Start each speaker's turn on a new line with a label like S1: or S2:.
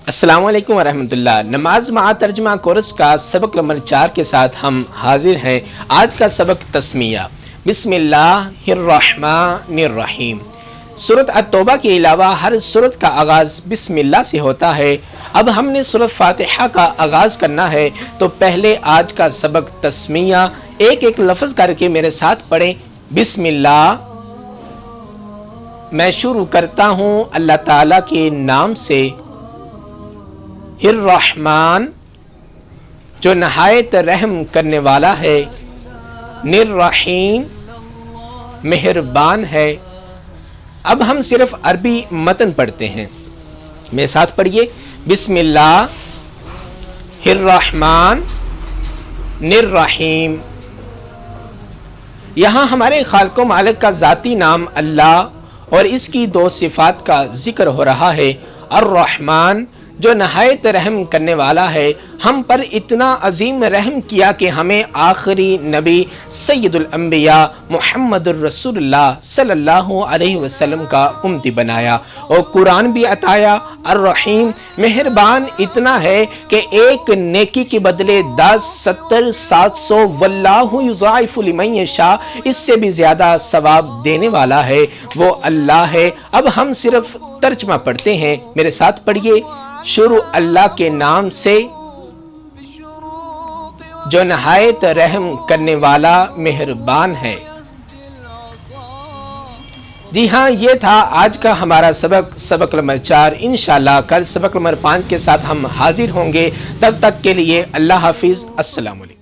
S1: السلام علیکم ورحمۃ اللہ۔ نماز مع ترجمہ کورس کا سبق نمبر 4 کے ساتھ ہم حاضر ہیں۔ آج کا سبق تسمیہ، بسم اللہ الرحمن الرحیم۔ سورۃ التوبہ کے علاوہ ہر سورت کا آغاز بسم اللہ سے ہوتا ہے۔ اب ہم نے سورۃ فاتحہ کا آغاز کرنا ہے، تو پہلے آج کا سبق تسمیہ ایک ایک لفظ کر کے میرے ساتھ پڑھیں۔ بسم اللہ، میں شروع کرتا ہوں اللہ تعالیٰ کے نام سے۔ الرحمن، جو نہایت رحم کرنے والا ہے۔ الرحیم، مہربان ہے۔ اب ہم صرف عربی متن پڑھتے ہیں، میرے ساتھ پڑھیے۔ بسم اللہ الرحمن الرحیم۔ یہاں ہمارے خالق و مالک کا ذاتی نام اللہ اور اس کی دو صفات کا ذکر ہو رہا ہے۔ الرحمن، جو نہایت رحم کرنے والا ہے، ہم پر اتنا عظیم رحم کیا کہ ہمیں آخری نبی سید الانبیاء محمد الرسول اللہ صلی اللہ علیہ وسلم کا امتی بنایا اور قرآن بھی عطایا۔ الرحیم، مہربان اتنا ہے کہ ایک نیکی کے بدلے 10، 70، 700 واللہ یضاعف لمن یشاء، اس سے بھی زیادہ ثواب دینے والا ہے، وہ اللہ ہے۔ اب ہم صرف ترجمہ پڑھتے ہیں، میرے ساتھ پڑھیے۔ شروع اللہ کے نام سے، جو نہایت رحم کرنے والا مہربان ہے۔ جی ہاں، یہ تھا آج کا ہمارا سبق نمبر 4۔ انشاءاللہ کل سبق نمبر 5 کے ساتھ ہم حاضر ہوں گے۔ تب تک کے لیے اللہ حافظ، السلام علیکم۔